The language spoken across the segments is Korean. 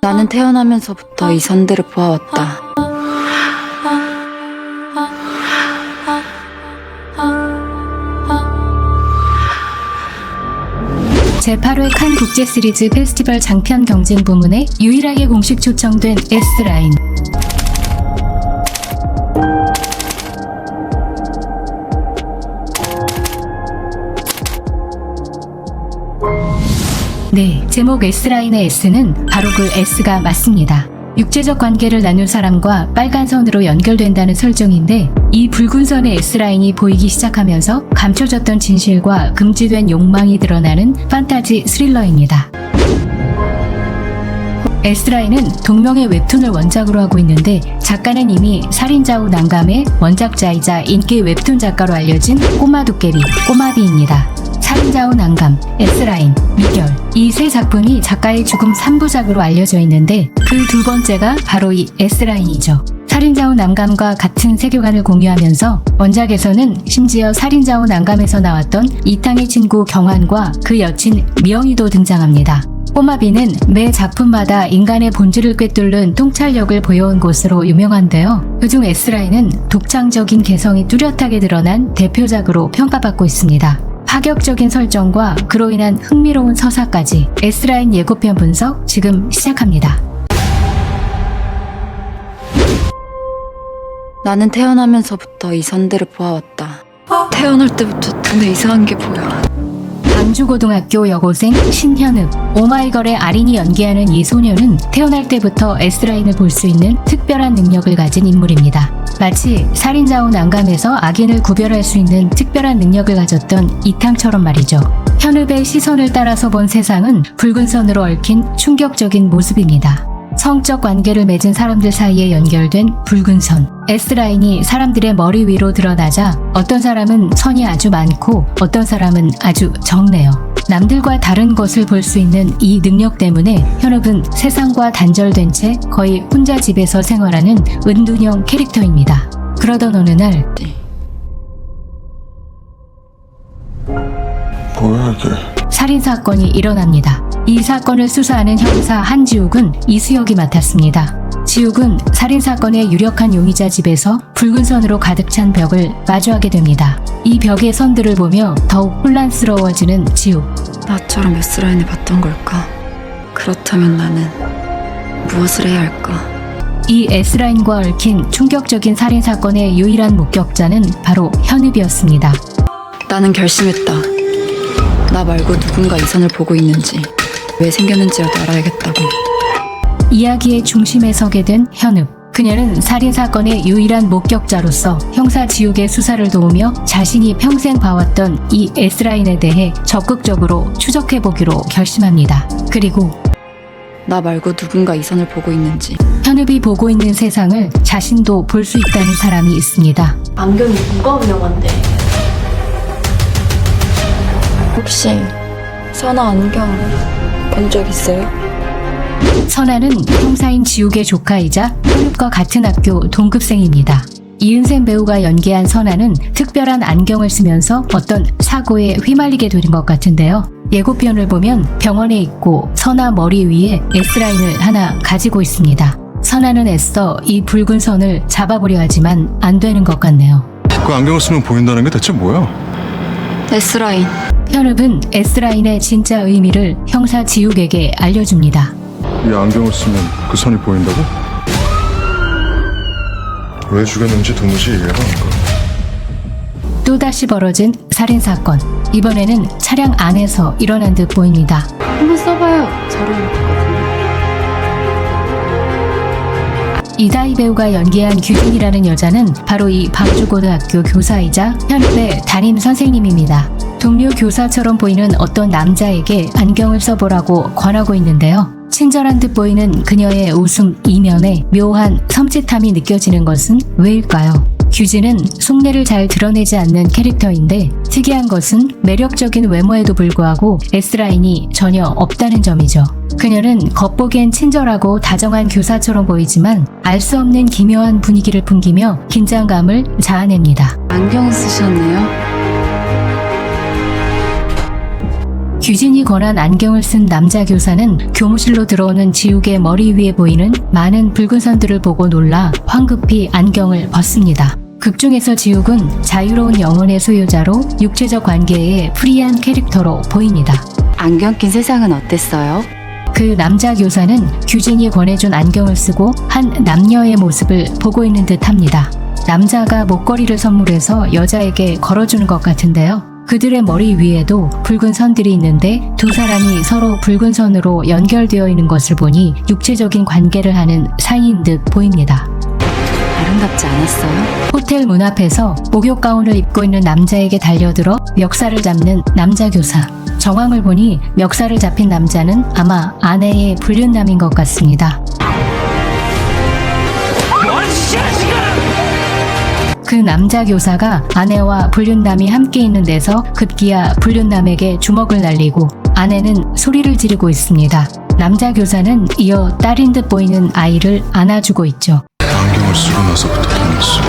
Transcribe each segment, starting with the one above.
나는 태어나면서부터 이 선들을 보아왔다. 제8회 칸 국제시리즈 페스티벌 장편 경쟁 부문에 유일하게 공식 초청된 S라인. 네, 제목 S라인의 S는 바로 그 S가 맞습니다. 육체적 관계를 나눌 사람과 빨간 선으로 연결된다는 설정인데, 이 붉은 선의 S라인이 보이기 시작하면서 감춰졌던 진실과 금지된 욕망이 드러나는 판타지 스릴러입니다. S라인은 동명의 웹툰을 원작으로 하고 있는데, 작가는 이미 살인자우 난감의 원작자이자 인기 웹툰 작가로 알려진 꼬마 도깨비 꼬마비입니다. 살인자우 난감, S라인, 미결, 이 세 작품이 작가의 죽음 3부작으로 알려져 있는데, 그 두 번째가 바로 이 S라인이죠. 살인자우 난감과 같은 세계관을 공유하면서 원작에서는 심지어 살인자우 난감에서 나왔던 이탕의 친구 경환과 그 여친 미영이도 등장합니다. 꼬마비는 매 작품마다 인간의 본질을 꿰뚫는 통찰력을 보여온 곳으로 유명한데요. 그중 S라인은 독창적인 개성이 뚜렷하게 드러난 대표작으로 평가받고 있습니다. 파격적인 설정과 그로 인한 흥미로운 서사까지 S라인 예고편 분석 지금 시작합니다. 나는 태어나면서부터 이 선들을 보아왔다. 태어날 때부터 눈에 이상한 게 보여. 광주고등학교 여고생 신현읍. 오마이걸의 아린이 연기하는 이 소녀는 태어날 때부터 S라인을 볼 수 있는 특별한 능력을 가진 인물입니다. 마치 살인자우 난감에서 악인을 구별할 수 있는 특별한 능력을 가졌던 이탕처럼 말이죠. 현읍의 시선을 따라서 본 세상은 붉은 선으로 얽힌 충격적인 모습입니다. 성적 관계를 맺은 사람들 사이에 연결된 붉은 선. S라인이 사람들의 머리 위로 드러나자 어떤 사람은 선이 아주 많고 어떤 사람은 아주 적네요. 남들과 다른 것을 볼 수 있는 이 능력 때문에 현욱은 세상과 단절된 채 거의 혼자 집에서 생활하는 은둔형 캐릭터입니다. 그러던 어느 날 뭐야 이게? 살인사건이 일어납니다. 이 사건을 수사하는 형사 한지욱은 이수혁이 맡았습니다. 지욱은 살인사건의 유력한 용의자 집에서 붉은 선으로 가득 찬 벽을 마주하게 됩니다. 이 벽의 선들을 보며 더욱 혼란스러워지는 지욱. 나처럼 S라인을 봤던 걸까? 그렇다면 나는 무엇을 해야 할까? 이 S라인과 얽힌 충격적인 살인사건의 유일한 목격자는 바로 현읍이었습니다. 나는 결심했다. 나 말고 누군가 이 선을 보고 있는지, 왜 생겼는지라도 알아야겠다고. 이야기의 중심에 서게 된 현읍. 그녀는 살인사건의 유일한 목격자로서 형사 지욱의 수사를 도우며 자신이 평생 봐왔던 이 S라인에 대해 적극적으로 추적해보기로 결심합니다. 그리고 나 말고 누군가 이 선을 보고 있는지. 현읍이 보고 있는 세상을 자신도 볼 수 있다는 사람이 있습니다. 안경이 뭐가 위험한데? 혹시 선아 안경 본 적 있어요? 선아는 형사인 지욱의 조카이자 현읍과 같은 학교 동급생입니다. 이은샘 배우가 연기한 선아는 특별한 안경을 쓰면서 어떤 사고에 휘말리게 되는 것 같은데요. 예고편을 보면 병원에 있고 선아 머리 위에 S라인을 하나 가지고 있습니다. 선아는 애써 이 붉은 선을 잡아보려 하지만 안 되는 것 같네요. 그 안경을 쓰면 보인다는 게 대체 뭐야? S라인. 현읍은 S라인의 진짜 의미를 형사 지욱에게 알려줍니다. 이 안경을 쓰면 그 선이 보인다고? 왜 죽였는지 도무지 이해가 안 가. 또다시 벌어진 살인사건. 이번에는 차량 안에서 일어난 듯 보입니다. 한번 써봐요. 잘 어울릴 것 같은데. 이다희 배우가 연기한 규진이라는 여자는 바로 이 방주고등학교 교사이자 현읍의 담임 선생님입니다. 동료 교사처럼 보이는 어떤 남자에게 안경을 써보라고 권하고 있는데요. 친절한 듯 보이는 그녀의 웃음 이면에 묘한 섬찟함이 느껴지는 것은 왜일까요? 규진은 속내를 잘 드러내지 않는 캐릭터인데, 특이한 것은 매력적인 외모에도 불구하고 S라인이 전혀 없다는 점이죠. 그녀는 겉보기엔 친절하고 다정한 교사처럼 보이지만 알 수 없는 기묘한 분위기를 풍기며 긴장감을 자아냅니다. 안경 쓰셨네요? 규진이 권한 안경을 쓴 남자 교사는 교무실로 들어오는 지욱의 머리 위에 보이는 많은 붉은 선들을 보고 놀라 황급히 안경을 벗습니다. 극중에서 지욱은 자유로운 영혼의 소유자로 육체적 관계에 프리한 캐릭터로 보입니다. 안경 낀 세상은 어땠어요? 그 남자 교사는 규진이 권해준 안경을 쓰고 한 남녀의 모습을 보고 있는 듯합니다. 남자가 목걸이를 선물해서 여자에게 걸어주는 것 같은데요. 그들의 머리 위에도 붉은 선들이 있는데 두 사람이 서로 붉은 선으로 연결되어 있는 것을 보니 육체적인 관계를 하는 사이인 듯 보입니다. 아름답지 않았어요? 호텔 문 앞에서 목욕 가운을 입고 있는 남자에게 달려들어 멱살을 잡는 남자 교사. 정황을 보니 멱살을 잡힌 남자는 아마 아내의 불륜남인 것 같습니다. 그 남자 교사가 아내와 불륜남이 함께 있는 데서 급기야 불륜남에게 주먹을 날리고 아내는 소리를 지르고 있습니다. 남자 교사는 이어 딸인 듯 보이는 아이를 안아주고 있죠. 안경을 쓰고 나서부터 통했어.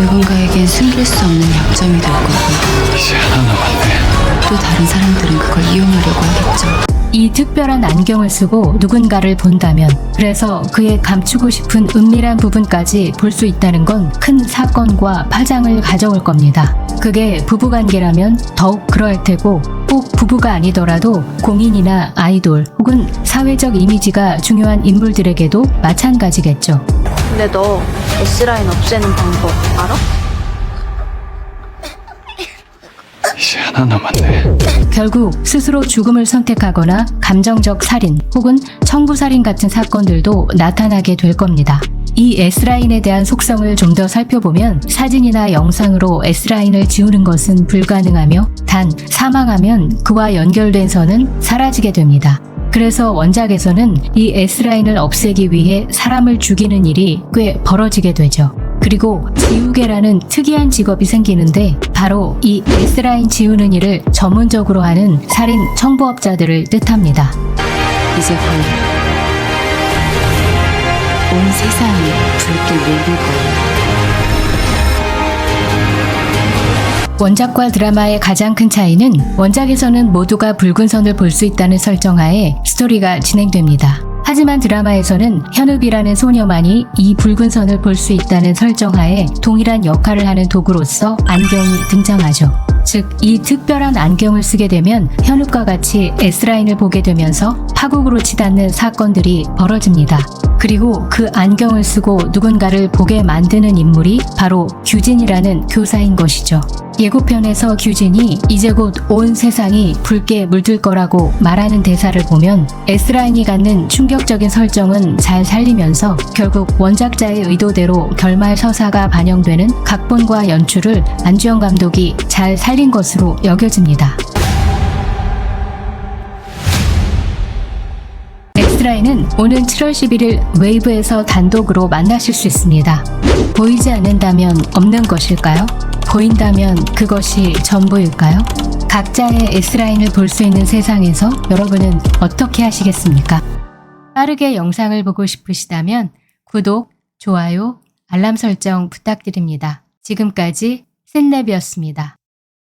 누군가에겐 숨길 수 없는 약점이 될 거고 이제 하나 남았네. 또 다른 사람들은 그걸 이용하려고 하겠죠. 이 특별한 안경을 쓰고 누군가를 본다면, 그래서 그의 감추고 싶은 은밀한 부분까지 볼 수 있다는 건 큰 사건과 파장을 가져올 겁니다. 그게 부부관계라면 더욱 그러할 테고, 꼭 부부가 아니더라도 공인이나 아이돌 혹은 사회적 이미지가 중요한 인물들에게도 마찬가지겠죠. 근데 너 S라인 없애는 방법 알아? 이제 하나 남았네. 결국 스스로 죽음을 선택하거나 감정적 살인 혹은 청부살인 같은 사건들도 나타나게 될 겁니다. 이 S라인에 대한 속성을 좀 더 살펴보면 사진이나 영상으로 S라인을 지우는 것은 불가능하며 단 사망하면 그와 연결된 선은 사라지게 됩니다. 그래서 원작에서는 이 S라인을 없애기 위해 사람을 죽이는 일이 꽤 벌어지게 되죠. 그리고 지우개라는 특이한 직업이 생기는데 바로 이 S라인 지우는 일을 전문적으로 하는 살인 청부업자들을 뜻합니다. 이제 곧 온 세상이 붉게 물들 거예요. 원작과 드라마의 가장 큰 차이는 원작에서는 모두가 붉은 선을 볼 수 있다는 설정하에 스토리가 진행됩니다. 하지만 드라마에서는 현읍이라는 소녀만이 이 붉은 선을 볼 수 있다는 설정하에 동일한 역할을 하는 도구로서 안경이 등장하죠. 즉, 이 특별한 안경을 쓰게 되면 현읍과 같이 S라인을 보게 되면서 파국으로 치닫는 사건들이 벌어집니다. 그리고 그 안경을 쓰고 누군가를 보게 만드는 인물이 바로 규진이라는 교사인 것이죠. 예고편에서 규진이 이제 곧 온 세상이 붉게 물들 거라고 말하는 대사를 보면 S라인이 갖는 충격적인 설정은 잘 살리면서 결국 원작자의 의도대로 결말 서사가 반영되는 각본과 연출을 안주영 감독이 잘 살린 것으로 여겨집니다. S라인은 오는 7월 11일 웨이브에서 단독으로 만나실 수 있습니다. 보이지 않는다면 없는 것일까요? 보인다면 그것이 전부일까요? 각자의 S라인을 볼 수 있는 세상에서 여러분은 어떻게 하시겠습니까? 빠르게 영상을 보고 싶으시다면 구독, 좋아요, 알람 설정 부탁드립니다. 지금까지 샌랩이었습니다.